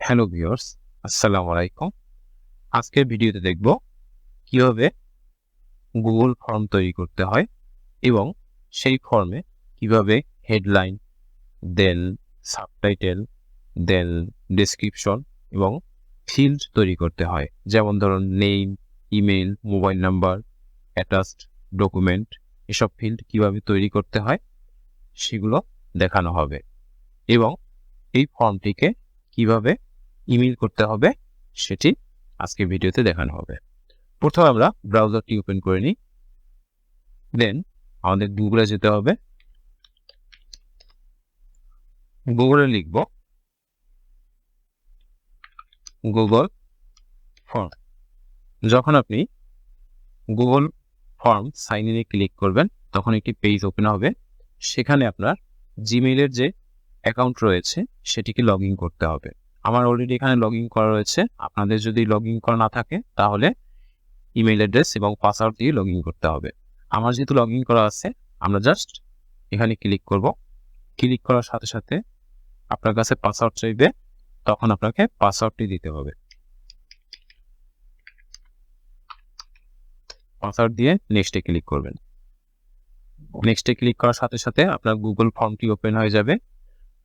Hello viewers, আসসালামু আলাইকুম। আজকের ভিডিওতে দেখব কিভাবে গুগল ফর্ম তৈরি করতে হয় এবং সেই ফর্মে কিভাবে হেডলাইন, দেন সাবটাইটেল, দেন ডেসক্রিপশন এবং ফিল্ড তৈরি করতে হয়। যেমন ধরুন name, email, mobile number, attached document, এসব ফিল্ড কিভাবে তৈরি করতে হয় সেগুলো দেখানো হবে এবং এই ফর্মটিকে কিভাবে ইমেল করতে হবে সেটি আজকে ভিডিওতে দেখানো হবে। প্রথমে আমরা ব্রাউজারটি ওপেন করে নিই, দেন আমাদের গুগলে যেতে হবে। গুগলে লিখব গুগল ফর্ম। যখন আপনি গুগল ফর্ম সাইন ইনে ক্লিক করবেন তখন একটি পেজ ওপেন হবে। সেখানে আপনার জিমেইলের যে অ্যাকাউন্ট রয়েছে সেটিকে লগ ইন করতে হবে। আমার অলরেডি এখানে লগ ইন করা রয়েছে। আপনাদের যদি লগ ইন করা না থাকে তাহলে ইমেল অ্যাড্রেস এবং পাসওয়ার্ড দিয়ে লগ ইন করতে হবে। আমার যেহেতু লগ ইন করা আছে, আমরা জাস্ট এখানে ক্লিক করব। ক্লিক করার সাথে সাথে আপনার কাছে পাসওয়ার্ড চাইবে, তখন আপনাকে পাসওয়ার্ডটি দিতে হবে। পাসওয়ার্ড দিয়ে নেক্সটে ক্লিক করবেন। নেক্সটে ক্লিক করার সাথে সাথে আপনার গুগল ফর্মটি ওপেন হয়ে যাবে।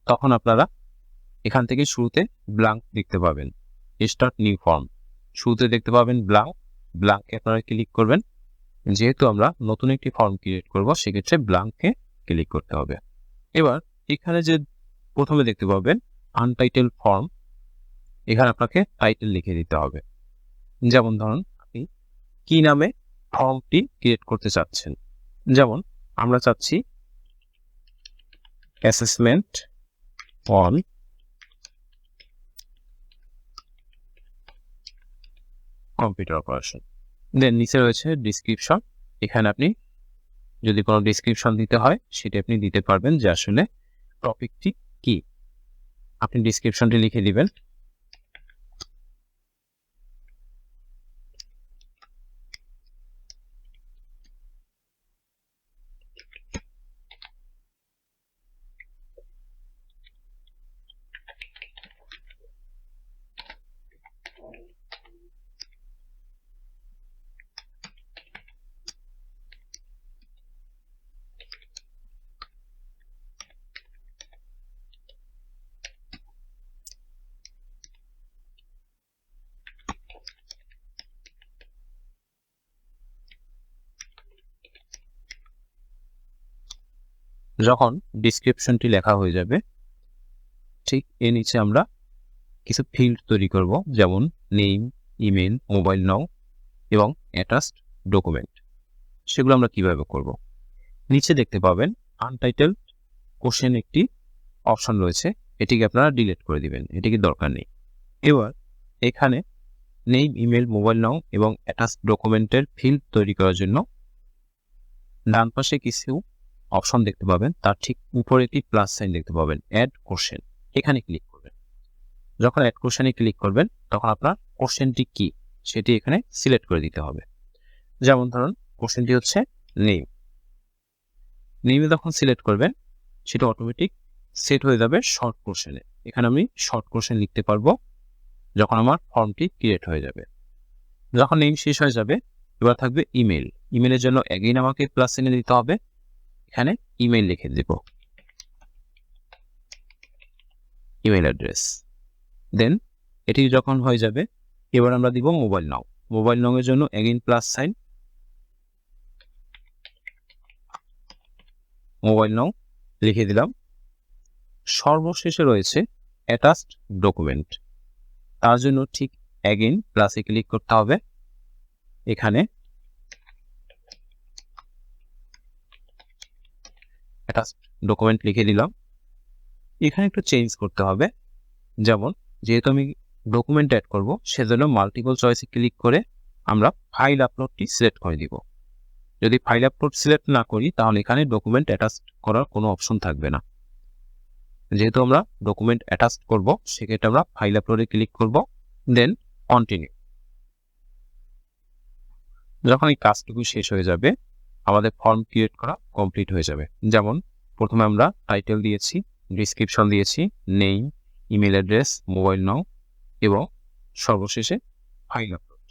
তখন আপনারা এখান থেকে শুরুতে ব্ল্যাঙ্ক দেখতে পাবেন, স্টার্ট নিউ ফর্ম। শুরুতে দেখতে পাবেন ব্ল্যাঙ্ক, ব্ল্যাঙ্কে আপনারা ক্লিক করবেন। যেহেতু আমরা নতুন একটি ফর্ম ক্রিয়েট করব, সেক্ষেত্রে ব্ল্যাঙ্কে ক্লিক করতে হবে। এবার এখানে যে প্রথমে দেখতে পাবেন আনটাইটেল ফর্ম, এখানে আপনাকে টাইটেল লিখে দিতে হবে। যেমন ধরুন আপনি কি নামে ফর্মটি ক্রিয়েট করতে চাচ্ছেন। যেমন আমরা চাচ্ছি অ্যাসেসমেন্ট অন কম্পিউটার অপারেশন। দেন নিচে রয়েছে ডিসক্রিপশন। এখানে আপনি যদি কোনো ডিসক্রিপশন দিতে হয় সেটা আপনি দিতে পারবেন, যে আসলে টপিকটি কি। আপনি ডিসক্রিপশনটি লিখে দিবেন। যখন ডিসক্রিপশনটি লেখা হয়ে যাবে, ঠিক এর নিচে আমরা কিছু ফিল্ড তৈরি করব, যেমন নেম, ইমেল, মোবাইল নাও এবং অ্যাটাচড ডকুমেন্ট। সেগুলো আমরা কিভাবে করব। নিচে দেখতে পাবেন আনটাইটেল কোশ্চেন একটি অপশন রয়েছে, এটিকে আপনারা ডিলিট করে দিবেন, এটিকে দরকার নেই। এবার এখানে নেম, ইমেল, মোবাইল নাও এবং অ্যাটাচড ডকুমেন্টের ফিল্ড তৈরি করার জন্য ডান পাশে কিছু অপশন দেখতে পাবেন, তার ঠিক উপরে একটি প্লাস সাইন দেখতে পাবেন, অ্যাড কোশ্চেন। এখানে ক্লিক করবেন। যখন অ্যাড কোশ্চেনে ক্লিক করবেন তখন আপনার কোশ্চেনটি কি সেটি এখানে সিলেক্ট করে দিতে হবে। যেমন ধরুন কোশ্চেনটি হচ্ছে নেম। নেমে যখন সিলেক্ট করবেন সেটা অটোমেটিক সেট হয়ে যাবে শর্ট কোশ্চেনে। এখানে আমি শর্ট কোশ্চেন লিখতে পারবো যখন আমার ফর্মটি ক্রিয়েট হয়ে যাবে। যখন নেম শেষ হয়ে যাবে, এবার থাকবে ইমেল। ইমেলের জন্য এগেইন আমাকে প্লাস চিহ্ন দিতে হবে। এখানে ইমেল লিখে দেব, ইমেল অ্যাড্রেস। দেন এটি যখন হয়ে যাবে, এবার আমরা দিব মোবাইল নাও। মোবাইল নাও এর জন্য এগেইন প্লাস সাইন, মোবাইল নাও লিখে দিলাম। সর্বশেষে রয়েছে অ্যাটাচড ডকুমেন্ট, তার জন্য ঠিক এগেইন প্লাসে ক্লিক করতে হবে। এখানে অ্যাটাচড ডকুমেন্ট লিখে দিলাম। এখানে একটু চেঞ্জ করতে হবে, যেমন যেহেতু আমি ডকুমেন্ট অ্যাড করব সেজন্য মাল্টিপল চয়েসে ক্লিক করে আমরা ফাইল আপলোডটি সিলেক্ট করে দিব। যদি ফাইল আপলোড সিলেক্ট না করি তাহলে এখানে ডকুমেন্ট অ্যাটাচ করার কোনো অপশন থাকবে না। যেহেতু আমরা ডকুমেন্ট অ্যাটাচ করব সেক্ষেত্রে আমরা ফাইল আপলোডে ক্লিক করব, দেন কন্টিনিউ। যখন এই কাজটুকু শেষ হয়ে যাবে আমাদের ফর্ম ক্রিয়েট করা কমপ্লিট হয়ে যাবে। যেমন প্রথমে আমরা টাইটেল দিয়েছি, ডিসক্রিপশন দিয়েছি, নেম, ইমেল অ্যাড্রেস, মোবাইল নাও এবং সর্বশেষে ফাইল আপলোড।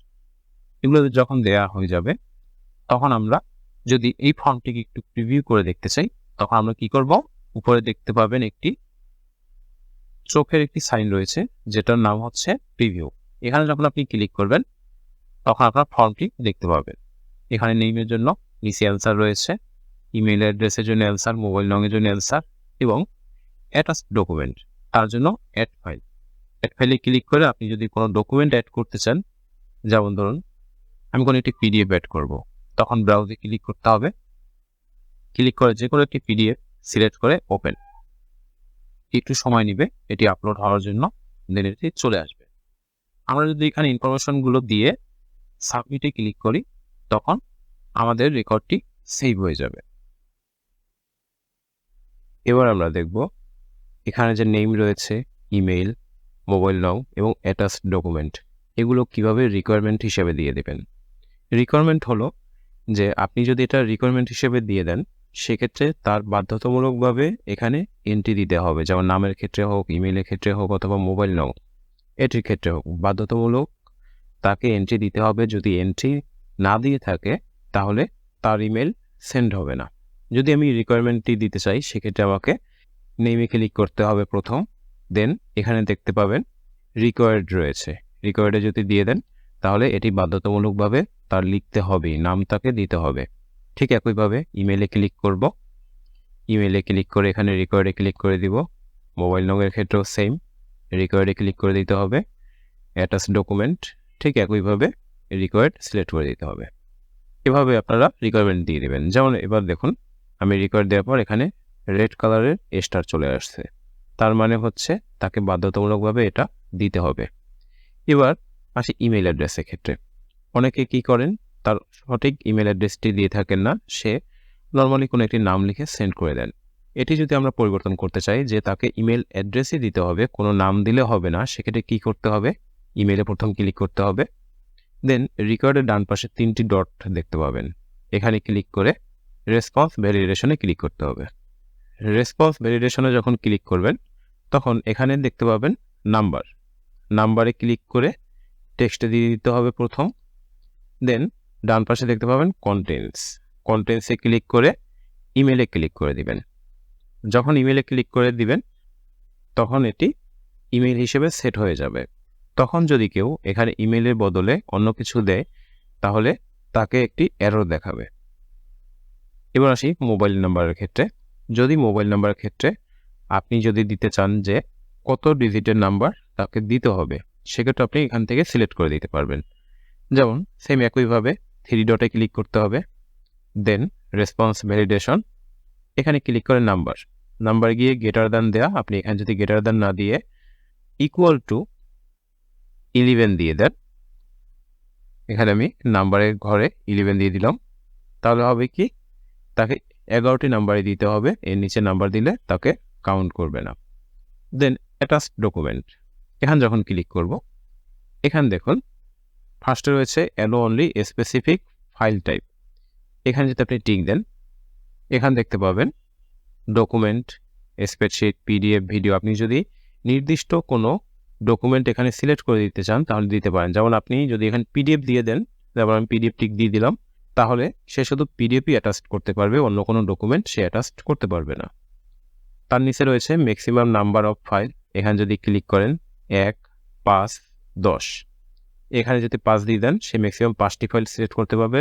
এগুলো যখন দেয়া হয়ে যাবে তখন আমরা যদি এই ফর্মটিকে একটু প্রিভিউ করে দেখতে চাই, তখন আমরা কি করব, উপরে দেখতে পাবেন একটি চোখের একটি সাইন রয়েছে যেটার নাম হচ্ছে প্রিভিউ। এখানে যখন আপনি ক্লিক করবেন তখন আপনার ফর্মটি দেখতে পাবেন। এখানে নেইমের জন্য নিচে অ্যান্সার রয়েছে, ইমেল অ্যাড্রেসের জন্য অ্যান্সার, মোবাইল নম্বরের জন্য অ্যান্সার এবং অ্যাটাচ ডকুমেন্ট তার জন্য অ্যাড ফাইল। অ্যাড ফাইলে ক্লিক করে আপনি যদি কোনো ডকুমেন্ট অ্যাড করতে চান, যেমন ধরুন আমি কোনো একটি পিডিএফ অ্যাড করব, তখন ব্রাউজে ক্লিক করতে হবে। ক্লিক করে যে কোনো একটি পিডিএফ সিলেক্ট করে ওপেন। একটু সময় নেবে এটি আপলোড হওয়ার জন্য, দেন এটি চলে আসবে। আমরা যদি এখানে ইনফরমেশনগুলো দিয়ে সাবমিটে ক্লিক করি তখন আমাদের রেকর্ডটি সেভ হয়ে যাবে। এবার আমরা দেখব এখানে যে নেম রয়েছে, ইমেল, মোবাইল নাম এবং অ্যাটাচ ডকুমেন্ট, এগুলো কিভাবে রিকোয়ারমেন্ট হিসেবে দিয়ে দেবেন। রিকোয়ারমেন্ট হলো যে আপনি যদি এটা রিকোয়ারমেন্ট হিসেবে দিয়ে দেন, সেক্ষেত্রে তার বাধ্যতামূলকভাবে এখানে এন্ট্রি দিতে হবে, যেমন নামের ক্ষেত্রে হোক, ইমেলের ক্ষেত্রে হোক অথবা মোবাইল নাম এটির ক্ষেত্রে হোক, বাধ্যতামূলক তাকে এন্ট্রি দিতে হবে। যদি এন্ট্রি না দিয়ে থাকে তাহলে তার ইমেল সেন্ড হবে না। যদি আমি রিকোয়ারমেন্টটি দিতে চাই সেক্ষেত্রে আমাকে নেমে ক্লিক করতে হবে প্রথম, দেন এখানে দেখতে পাবেন রিকোয়ার্ড রয়েছে, রিকোয়ার্ডে যদি দিয়ে দেন তাহলে এটি বাধ্যতামূলকভাবে তার লিখতে হবেই, নাম তাকে দিতে হবে। ঠিক একইভাবে ইমেলে ক্লিক করব, ইমেলে ক্লিক করে এখানে রিকোয়ার্ডে ক্লিক করে দিব। মোবাইল নম্বরের ক্ষেত্রেও সেম, রিকোয়ার্ডে ক্লিক করে দিতে হবে। অ্যাটাচ ডকুমেন্ট ঠিক একইভাবে রিকোয়ার্ড সিলেক্ট করে দিতে হবে। এভাবে আপনারা রিকোয়ারমেন্ট দিয়ে দেবেন। যেমন এবার দেখুন আমি রিকোয়ার্ড দেওয়ার পর এখানে রেড কালারের স্টার চলে আসছে, তার মানে হচ্ছে তাকে বাধ্যতামূলকভাবে এটা দিতে হবে। এবার আসি ইমেল অ্যাড্রেসের ক্ষেত্রে। অনেকে কি করেন, তার সঠিক ইমেল অ্যাড্রেসটি দিয়ে থাকেন না, সে নর্মালি কোনো একটি নাম লিখে সেন্ড করে দেন। এটি যদি আমরা পরিবর্তন করতে চাই যে তাকে ইমেল অ্যাড্রেসই দিতে হবে, কোনো নাম দিলে হবে না, সেক্ষেত্রে কী করতে হবে, ইমেলে প্রথম ক্লিক করতে হবে, দেন রিকোয়ার্ডের ডান পাশে 3টি ডট দেখতে পাবেন, এখানে ক্লিক করে রেসপন্স ভ্যালিডেশনে ক্লিক করতে হবে। রেসপন্স ভ্যালিডেশনে যখন ক্লিক করবেন তখন এখানে দেখতে পাবেন নাম্বারে ক্লিক করে টেক্সটে দিয়ে দিতে হবে প্রথম, দেন ডান পাশে দেখতে পাবেন কন্টেন্টসে ক্লিক করে ইমেলে ক্লিক করে দিবেন। যখন ইমেলে ক্লিক করে দিবেন তখন এটি ইমেল হিসেবে সেট হয়ে যাবে। তখন যদি কেউ এখানে ইমেলের বদলে অন্য কিছু দেয় তাহলে তাকে একটি এরর দেখাবে। এবার আসি মোবাইল নাম্বারের ক্ষেত্রে। যদি মোবাইল নাম্বারের ক্ষেত্রে আপনি যদি দিতে চান যে কত ডিজিটের নাম্বার তাকে দিতে হবে, সেক্ষেত্রে আপনি এখান থেকে সিলেক্ট করে দিতে পারবেন। যেমন সেম একইভাবে 3 ডটে ক্লিক করতে হবে, দেন রেসপন্স ভ্যালিডেশন, এখানে ক্লিক করে নাম্বার গিয়ে গ্রেটার দ্যান দেয়া, আপনি এখানে যদি গ্রেটার দ্যান না দিয়ে ইকুয়াল টু 11 দিয়ে দেন, এখানে আমি নাম্বারের ঘরে 11 দিয়ে দিলাম, তাহলে হবে কি তাকে 11টি নাম্বারে দিতে হবে, এর নিচে নাম্বার দিলে তাকে কাউন্ট করবে না। দেন অ্যাটাচ ডকুমেন্ট, এখানে যখন ক্লিক করব এখানে দেখুন ফার্স্টে রয়েছে allow only specific file type, এখানে যদি আপনি টিক দেন এখানে দেখতে পাবেন ডকুমেন্ট, স্প্রেডশিট, পিডিএফ, ভিডিও। আপনি যদি নির্দিষ্ট কোনো ডকুমেন্ট এখানে সিলেক্ট করে দিতে চান তাহলে দিতে পারেন। যেমন আপনি যদি এখানে পিডিএফ দিয়ে দেন, যেমন আমি পিডিএফ টিক দিয়ে দিলাম, তাহলে সে শুধু পিডিএফই অ্যাটাচ করতে পারবে, অন্য কোনো ডকুমেন্ট সে অ্যাটাচ করতে পারবে না। তার নিচে রয়েছে ম্যাক্সিমাম নাম্বার অফ ফাইল, এখানে যদি ক্লিক করেন 1, 5, 10, এখানে যদি 5 দিয়ে দেন সে ম্যাক্সিমাম 5টি ফাইল সিলেক্ট করতে পারবে,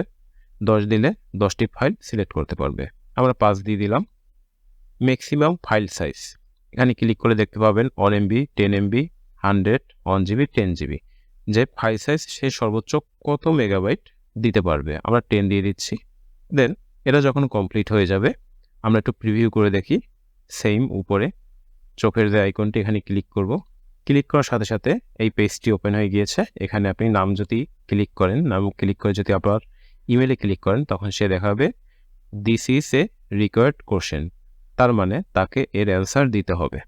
10 দিলে 10টি ফাইল সিলেক্ট করতে পারবে। আমরা 5 দিয়ে দিলাম। ম্যাক্সিমাম ফাইল সাইজ, এখানে ক্লিক করে দেখতে পাবেন 1 MB, 10 MB, 100, 1 GB, 10 GB, যে ফাইল সাইজ সে সর্বোচ্চ কত মেগাবাইট দিতে পারবে। আমরা 10 দিয়ে দিচ্ছি। দেন এটা যখন কমপ্লিট হয়ে যাবে আমরা একটু প্রিভিউ করে দেখি। সেম উপরে চোখের যে আইকনটি এখানে ক্লিক করব, ক্লিক করার সাথে সাথে এই পেজটি ওপেন হয়ে গিয়েছে। এখানে আপনি নাম যদি ক্লিক করেন, নাম ক্লিক করে যদি আপনার ইমেলে ক্লিক করেন তখন সে দেখাবে this is a required question, তার মানে তাকে এর অ্যান্সার দিতে হবে।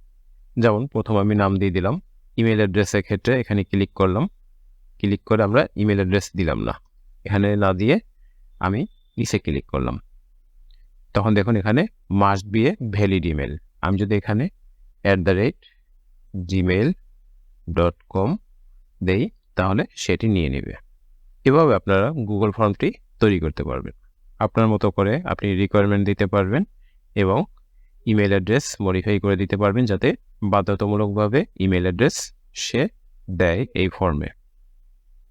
যেমন প্রথম আমি নাম দিয়ে দিলাম, ইমেল অ্যাড্রেসের ক্ষেত্রে এখানে ক্লিক করলাম, ক্লিক করে আমরা ইমেল অ্যাড্রেস দিলাম না, এখানে না দিয়ে আমি নিচে ক্লিক করলাম, তখন দেখুন এখানে must B a valid email. আমি যদি এখানে @gmail.com দেই, তাহলে সেটি নিয়ে নেবে। এভাবে আপনারা গুগল ফর্মটি তৈরি করতে পারবেন। আপনার মতো করে আপনি রিকোয়ারমেন্ট দিতে পারবেন এবং ইমেল অ্যাড্রেস মডিফাই করে দিতে পারবেন, যাতে বাধ্যতামূলকভাবে ইমেল অ্যাড্রেস সে দেয় এই ফর্মে।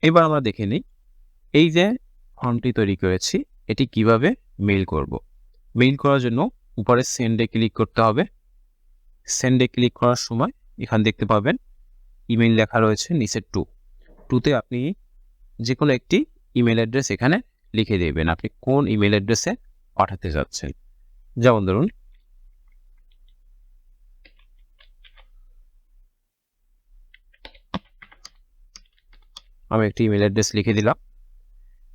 এবার আমরা দেখে নিই এই যে ফর্মটি তৈরি করেছি এটি কিভাবে মেইল করব। মেইল করার জন্য উপরে সেন্ডে ক্লিক করতে হবে। সেন্ডে ক্লিক করার সময় এখানে দেখতে পাবেন ইমেল লেখা রয়েছে, নিচে টুতে আপনি যে কোনো একটি ইমেল অ্যাড্রেস এখানে লিখে দেবেন আপনি কোন ইমেল অ্যাড্রেসে পাঠাতে যাচ্ছেন। যেমন ধরুন আমি একটি ইমেল অ্যাড্রেস লিখে দিলাম।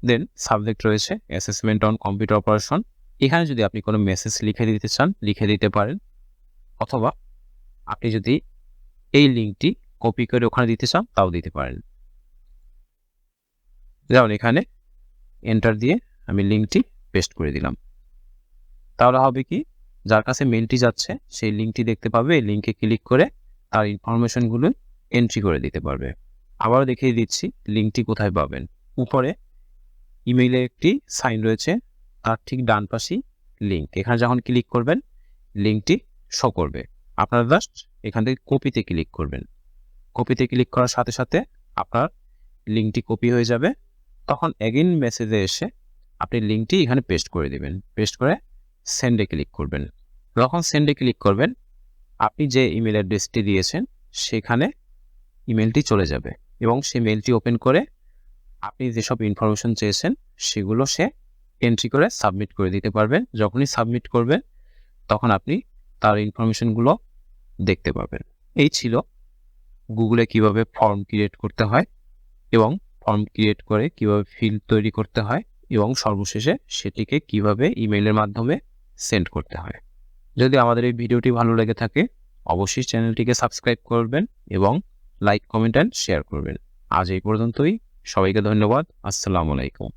দেন সাবজেক্ট রয়েছে অ্যাসেসমেন্ট অন কম্পিউটার অপারেশন। এখানে যদি আপনি কোনো মেসেজ লিখে দিতে চান লিখে দিতে পারেন, অথবা আপনি যদি এই লিঙ্কটি কপি করে ওখানে দিতে চান তাও দিতে পারেন। যেমন এখানে এন্টার দিয়ে আমি লিঙ্কটি পেস্ট করে দিলাম। তাহলে হবে কি, যার কাছে মেলটি যাচ্ছে সেই লিঙ্কটি দেখতে পাবে, এই লিঙ্কে ক্লিক করে তার ইনফরমেশনগুলো এন্ট্রি করে দিতে পারবে। আবারও দেখিয়ে দিচ্ছি লিঙ্কটি কোথায় পাবেন। উপরে ইমেইলে একটি সাইন রয়েছে, তার ঠিক ডান পাশেই লিঙ্ক। এখানে যখন ক্লিক করবেন লিঙ্কটি শো করবে। আপনারা জাস্ট এখান থেকে কপিতে ক্লিক করবেন। কপিতে ক্লিক করার সাথে সাথে আপনার লিঙ্কটি কপি হয়ে যাবে। তখন এগেইন মেসেজে এসে আপনি লিঙ্কটি এখানে পেস্ট করে দিবেন। পেস্ট করে সেন্ডে ক্লিক করবেন। যখন সেন্ডে ক্লিক করবেন আপনি যে ইমেল অ্যাড্রেসটি দিয়েছেন সেখানে ইমেলটি চলে যাবে এবং সেই মেলটি ওপেন করে আপনি যেসব ইনফরমেশন চেয়েছেন সেগুলো সে এন্ট্রি করে সাবমিট করে দিতে পারবেন। যখনই সাবমিট করবেন তখন আপনি তার ইনফরমেশনগুলো দেখতে পাবেন। এই ছিল গুগলে কিভাবে ফর্ম ক্রিয়েট করতে হয় এবং ফর্ম ক্রিয়েট করে কিভাবে ফিল্ড তৈরি করতে হয় এবং সর্বশেষে সেটিকে কিভাবে ইমেইলের মাধ্যমে সেন্ড করতে হয়। যদি আমাদের এই ভিডিওটি ভালো লেগে থাকে অবশ্যই চ্যানেলটিকে সাবস্ক্রাইব করবেন এবং লাইক, কমেন্ট অ্যান্ড শেয়ার করবেন। আজ এই পর্যন্তই। সবাইকে ধন্যবাদ। আসসালামু আলাইকুম।